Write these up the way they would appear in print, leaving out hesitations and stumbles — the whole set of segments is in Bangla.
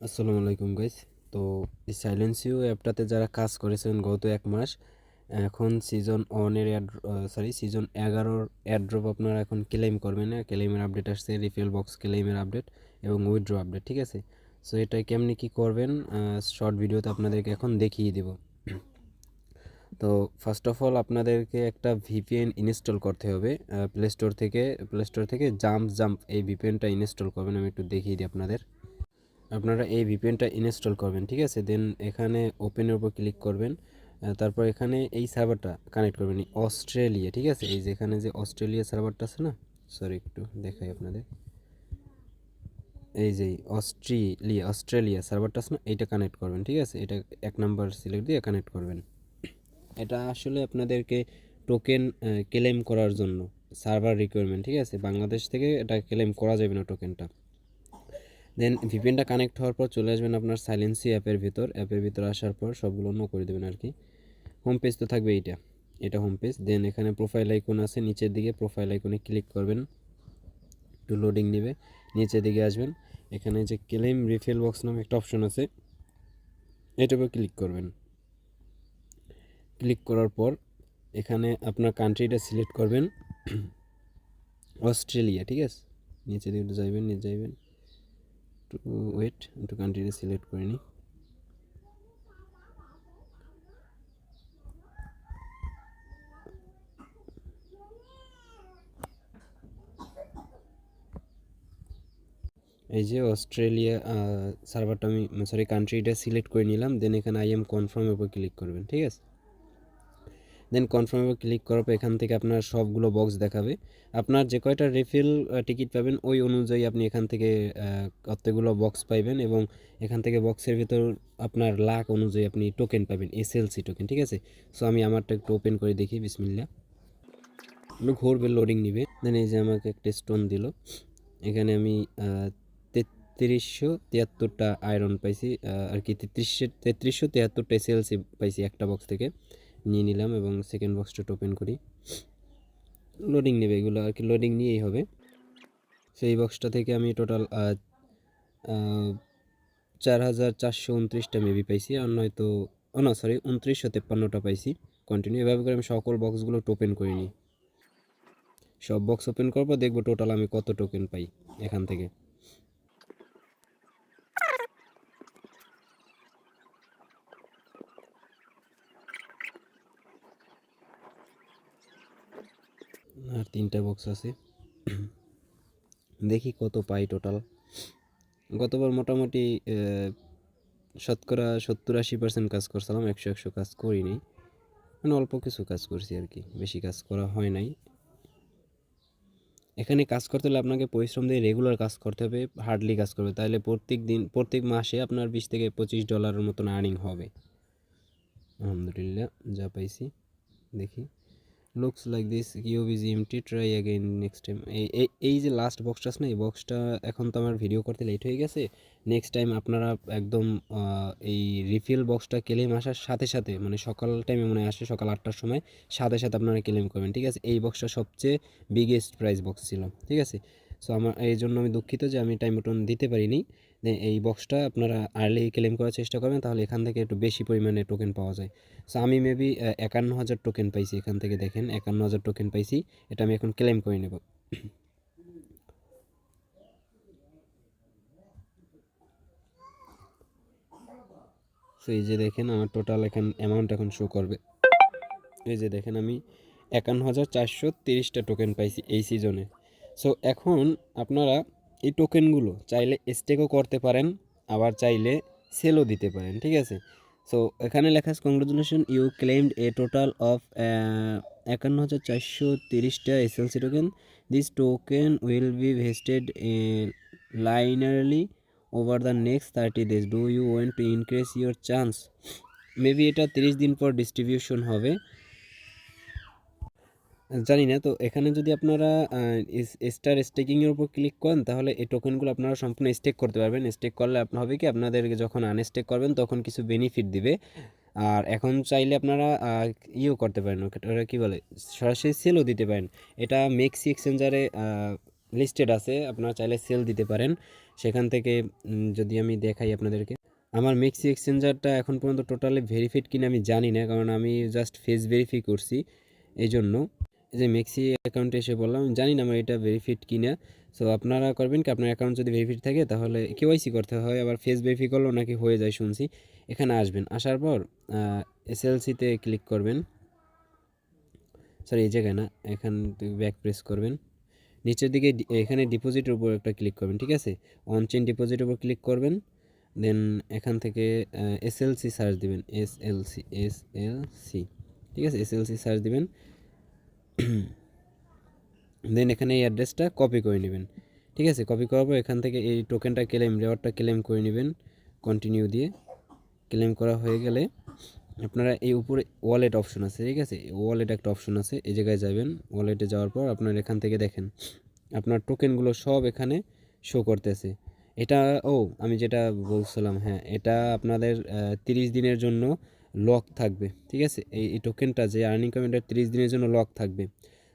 আসসালামু আলাইকুম গাইস। তো এই সাইলেন্সিও অ্যাপটাতে যারা কাজ করেছেন গত 1 মাস, এখন সিজন 11-র এয়ারড্রপ আপনারা এখন ক্লেম করবেন না। ক্লেমের আপডেট আসছে, রিফিল বক্স ক্লেমের আপডেট এবং উইথড্র আপডেট, ঠিক আছে? সো এটা কেমনি কি করবেন শর্ট ভিডিওতে আপনাদেরকে এখন দেখিয়ে দেব। তো ফার্স্ট অফ অল আপনাদেরকে একটা ভিপিএন ইনস্টল করতে হবে প্লে স্টোর থেকে জাম্প এই ভিপিএনটা ইনস্টল করবেন। আমি একটু দেখিয়ে দিই আপনাদের। আপনারা এই ভিপিএনটা ইনস্টল করবেন, ঠিক আছে? দেন এখানে ওপেনের উপর ক্লিক করবেন। তারপর এখানে এই সার্ভারটা কানেক্ট করবেন, অস্ট্রেলিয়া, ঠিক আছে? এই যে এখানে যে অস্ট্রেলিয়া সার্ভারটা আছে না, সরি একটু দেখাই আপনাদের। এই যে অস্ট্রেলিয়া সার্ভারটা আছে না, এইটা কানেক্ট করবেন, ঠিক আছে? এটা 1 নাম্বার সিলেক্ট দিয়ে কানেক্ট করবেন। এটা আসলে আপনাদেরকে টোকেন ক্লেম করার জন্য সার্ভার রিকোয়ারমেন্ট, ঠিক আছে? বাংলাদেশ থেকে এটা ক্লেম করা যাবে না টোকেনটা। দেন ভিপিএনটা কানেক্ট হওয়ার পর চলে আসবেন আপনার সাইলেন্সি অ্যাপের ভিতর আসার পর সবগুলো অন্য করে দেবেন আর কি। হোম পেজ তো থাকবে এটা হোম পেজ। দেন এখানে প্রোফাইল আইকন আছে নিচের দিকে, প্রোফাইল আইকনে ক্লিক করবেন, একটু লোডিং নেবে। নিচের দিকে আসবেন, এখানে যে ক্লেম রিফিল বক্স নামে একটা অপশন আছে, এটার উপর ক্লিক করবেন। ক্লিক করার পর এখানে আপনার কান্ট্রিটা সিলেক্ট করবেন, অস্ট্রেলিয়া, ঠিক আছে? নিচের দিকে যাইবেন, একটু ওয়েট, একটু কান্ট্রিটা সিলেক্ট করে নিই। এই যে অস্ট্রেলিয়া সার্ভারটা কান্ট্রিটা সিলেক্ট করে নিলাম। দেন এখানে আই এম কনফার্মের উপর ক্লিক করবেন, ঠিক আছে? দেন কনফার্মের উপর ক্লিক করার পর এখান থেকে আপনার সবগুলো বক্স দেখাবে। আপনার যে কয়টা রিফিল টিকিট পাবেন ওই অনুযায়ী আপনি এখান থেকে কতগুলো বক্স পাইবেন, এবং এখান থেকে বক্সের ভিতর আপনার লাখ অনুযায়ী আপনি টোকেন পাবেন, এসএলসি টোকেন, ঠিক আছে? সো আমি আমারটা একটু ওপেন করে দেখি, বিসমিল্লাহ। ঘুরবে, লোডিং নিবে। দেন এই যে আমাকে একটা স্টোন দিল। এখানে আমি 3373টা আয়রন পাইছি আর কি, 3373টা এসএলসি পাইছি একটা বক্স থেকে, নিয়ে নিলাম এবং সেকেন্ড বক্সটা ওপেন করি। লোডিং নেবে এগুলো আর কি, লোডিং নিয়েই হবে। সেই বক্সটা থেকে আমি টোটাল 4429টা মেবি পাইছি, আর নয়তো না সরি 2953টা পাইছি। কন্টিনিউ এভাবে করে আমি সকল বক্সগুলো ওপেন করে নিই। সব বক্স ওপেন করার পর দেখবো টোটাল আমি কত টোকেন পাই এখান থেকে। আর 3টা বক্স আছে, দেখি কত পাই টোটাল। গতবার মোটামুটি শতকরা 70-80% কাজ করছিলাম, 100 কাজ করিনি, মানে অল্প কিছু কাজ করছি আর কি, বেশি কাজ করা হয় নাই। এখানে কাজ করতে হলে আপনাকে পরিশ্রম দিয়ে রেগুলার কাজ করতে হবে, হার্ডলি কাজ করবে, তাহলে প্রত্যেক মাসে আপনার $20 থেকে $25 মতন আর্নিং হবে। আলহামদুলিল্লাহ যা পাইছি দেখি। Looks like this, cube is empty, try again next time. এই যে লাস্ট বক্সটা আছে না, এই বক্সটা এখন তো আমার ভিডিও করতে লেট হয়ে গেছে। নেক্সট টাইম আপনারা একদম এই রিফিল বক্সটা ক্লেম আসার সাথে সাথে, মানে সকাল টাইমে মনে আসে, সকাল 8টার সময় সাথে সাথে আপনারা ক্লেম করবেন, ঠিক আছে? এই বক্সটা সবচেয়ে বিগেস্ট প্রাইস বক্স ছিল, ঠিক আছে? সো আমার এই জন্য আমি দুঃখিত যে আমি টাইম মতন দিতে পারিনি। এই বক্সটা আপনারা আর্লি ক্লেম করার চেষ্টা করবেন, তাহলে এখান থেকে একটু বেশি পরিমাণে টোকেন পাওয়া যায়। সো আমি মেবি 51,000 টোকেন পাইছি এখান থেকে, দেখেন 51,000 টোকেন পাইছি। এটা আমি এখন ক্লেম করে নেব। সো এই যে দেখেন আমার টোটাল এখন অ্যামাউন্ট এখন শো করবে। এই যে দেখেন আমি 51,430টা টোকেন পাইছি এই সিজনে। সো এখন আপনারা এই টোকেনগুলো চাইলে স্টেকও করতে পারেন, আবার চাইলে সেলও দিতে পারেন, ঠিক আছে? সো এখানে লেখা আছে congratulation, you claimed a total of 51,430টা SLC token. This token will be vested linearly over the next 30 days. Do you want to increase your chance? Maybe এটা 30 দিন পর ডিস্ট্রিবিউশন হবে, জানি না। তো এখানে যদি আপনারা স্টার স্টেকিংয়ের উপর ক্লিক করেন, তাহলে এই টোকেনগুলো আপনারা সম্পূর্ণ স্টেক করতে পারবেন। স্টেক করলে আপনার হবে কি, আপনাদেরকে যখন আনস্টেক করবেন তখন কিছু বেনিফিট দিবে। আর এখন চাইলে আপনারা করতে পারেন, ওটা কী বলে, সরাসরি সেলও দিতে পারেন। এটা মেক্সি এক্সচেঞ্জারে লিস্টেড আছে, আপনারা চাইলে সেল দিতে পারেন। সেখান থেকে যদি আমি দেখাই আপনাদেরকে, আমার মেক্সি এক্সচেঞ্জারটা এখন পর্যন্ত টোটালি ভেরিফাইড কিনা আমি জানি না, কারণ আমি জাস্ট ফেস ভেরিফাই করছি। এই জন্য এই যে মেক্সি অ্যাকাউন্টে এসে বললাম, জানি না আমার এটা ভেরিফাইড কিনা। সো আপনারা করবেন কি, আপনার অ্যাকাউন্ট যদি ভেরিফাইড থাকে তাহলে কেওয়াইসি করতে হয়, আবার ফেস ভেরিফাই করলেও নাকি হয়ে যায় শুনছি। এখানে আসবেন, আসার পর এসএলসিতে ক্লিক করবেন, সরি এই জায়গায় না, এখান থেকে ব্যাক প্রেস করবেন, নিচের দিকে এখানে ডিপোজিটের উপর একটা ক্লিক করবেন, ঠিক আছে, অন চেইন ডিপোজিটের উপর ক্লিক করবেন। দেন এখান থেকে এসএলসি সার্চ দিবেন, এসএলসি, ঠিক আছে, এসএলসি সার্চ দিবেন। দেন এখানে এই অ্যাড্রেসটা কপি করে নেবেন, ঠিক আছে। কপি করার পর এখান থেকে এই টোকেনটা ক্লেম, রেওয়ার্ডটা ক্লেম করে নেবেন, কন্টিনিউ দিয়ে। ক্লেম করা হয়ে গেলে আপনারা এই উপরে ওয়ালেট অপশন আছে, ঠিক আছে, ওয়ালেট একটা অপশন আছে, এই জায়গায় যাবেন। ওয়ালেটে যাওয়ার পর আপনার এখান থেকে দেখেন আপনার টোকেনগুলো সব এখানে শো করতেছে। এটা, ও আমি যেটা বলছিলাম, হ্যাঁ, এটা আপনাদের 30 দিনের জন্য লক থাকবে, ঠিক আছে। এই টোকেনটা যে আর্নিং করবেন এটা 30 দিনের জন্য লক থাকবে।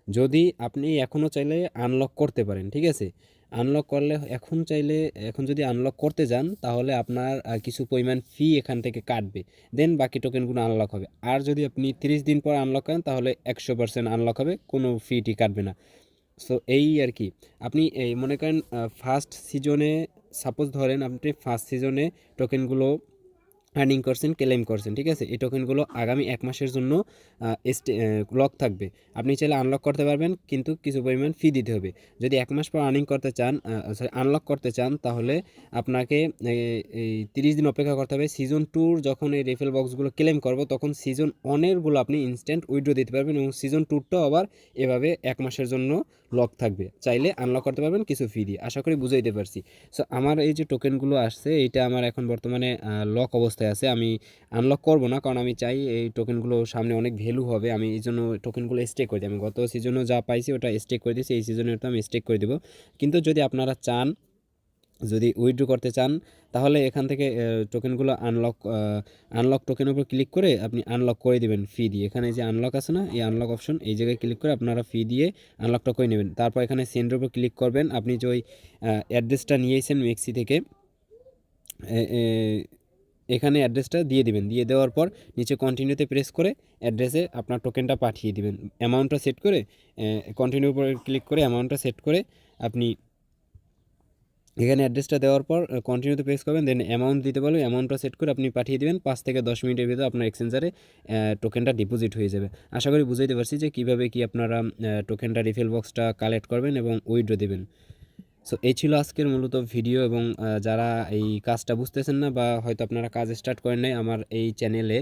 যদি আপনি এখনও চাইলে আনলক করতে পারেন, ঠিক আছে। আনলক করলে এখন চাইলে, এখন যদি আনলক করতে যান তাহলে আপনার কিছু পরিমাণ ফি এখান থেকে কাটবে, দেন বাকি টোকেনগুলো আনলক হবে। আর যদি আপনি 30 দিন পর আনলক করেন তাহলে 100% আনলক হবে, কোনো ফিটি কাটবে না। সো এই আর কি, আপনি এই মনে করেন ফার্স্ট সিজনে, সাপোজ ধরেন আপনি ফার্স্ট সিজনে টোকেনগুলো আর্নিং করছেন, ক্লেম করছেন, ঠিক আছে। এই টোকেনগুলো আগামী 1 মাসের জন্য লক থাকবে। আপনি চাইলে আনলক করতে পারবেন, কিন্তু কিছু পরিমাণ ফি দিতে হবে। যদি 1 মাস পর আর্নিং করতে চান, সরি আনলক করতে চান, তাহলে আপনাকে এই 30 দিন অপেক্ষা করতে হবে। সিজন 2 যখন এই রেফেল বক্সগুলো ক্লেম করবো তখন সিজন 1-এরগুলো আপনি ইনস্ট্যান্ট উইথড্র দিতে পারবেন, এবং সিজন 2টাও আবার এভাবে 1 মাসের জন্য লক থাকবে। চাইলে আনলক করতে পারবেন কিছু ফি দিয়ে। আশা করি বুঝাইতে পারছি। সো আমার এই যে টোকেনগুলো আসছে, এইটা আমার এখন বর্তমানে লক অবস্থায় আছে। আমি আনলক করব না, কারণ আমি চাই এই টোকেনগুলো সামনে অনেক ভ্যালু হবে। আমি এই জন্য টোকেনগুলো স্টেক করে দিই। আমি গত সিজনেও যা পাইছি ওটা স্টেক করে দিয়েছি, এই সিজনেও তো আমি স্টেক করে দেবো। কিন্তু যদি আপনারা চান, যদি উইথড্র করতে চান, তাহলে এখান থেকে টোকেনগুলো আনলক টোকেনের উপর ক্লিক করে আপনি আনলক করে দেবেন ফি দিয়ে। এখানে যে আনলক আছে না, এই আনলক অপশন, এই জায়গায় ক্লিক করে আপনারা ফি দিয়ে আনলকটা করে নেবেন। তারপর এখানে সেন্ডের উপর ক্লিক করবেন। আপনি যে ওই অ্যাড্রেসটা নিয়েছেন মেক্সি থেকে, এখানে অ্যাড্রেসটা দিয়ে দিবেন। দিয়ে দেওয়ার পর নিচে কন্টিনিউতে প্রেস করে অ্যাড্রেসে আপনার টোকেনটা পাঠিয়ে দিবেন। অ্যামাউন্টটা সেট করে, কন্টিনিউর উপর ক্লিক করে অ্যামাউন্টটা সেট করে আপনি এখানে অ্যাড্রেসটা দেওয়ার পর কন্টিনিউতে প্রেস করবেন, দেন অ্যামাউন্ট দিতে বলবে, অ্যামাউন্টটা সেট করে আপনি পাঠিয়ে দেবেন। 5 থেকে 10 মিনিটের ভিতরে আপনার এক্সচেঞ্জারে টোকেনটা ডিপোজিট হয়ে যাবে। আশা করি বুঝাইতে পারছি যে কীভাবে কি আপনারা টোকেনটা রিফিল বক্সটা কালেক্ট করবেন এবং উইথড্র দেবেন। সো এই ছিল আজকের মূলত ভিডিও। এবং যারা এই কাজটা বুঝতেছেন না, বা হয়তো আপনারা কাজ স্টার্ট করেন নাই, আমার এই চ্যানেলে,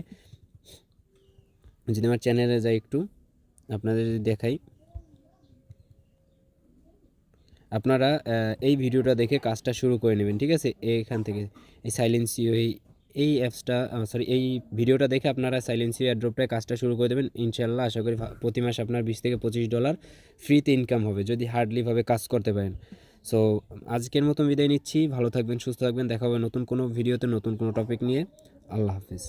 যদি আমার চ্যানেলে যাই একটু আপনাদের যদি দেখাই, আপনারা এই ভিডিওটা দেখে কাজটা শুরু করে নেবেন, ঠিক আছে। এইখান থেকে এই সাইলেন্সিও, এই অ্যাপসটা, সরি এই ভিডিওটা দেখে আপনারা সাইলেন্সিও এয়ারড্রপটায় কাজটা শুরু করে দেবেন। ইনশাল্লাহ আশা করি প্রতি মাসে আপনার 20 থেকে $25 ফ্রিতে ইনকাম হবে, যদি হার্ডলিভাবে কাজ করতে পারেন। সো আজকের মতো বিদায় নিচ্ছি। ভালো থাকবেন, সুস্থ থাকবেন। দেখা হবে নতুন কোনো ভিডিওতে, নতুন কোনো টপিক নিয়ে। আল্লাহ হাফিজ।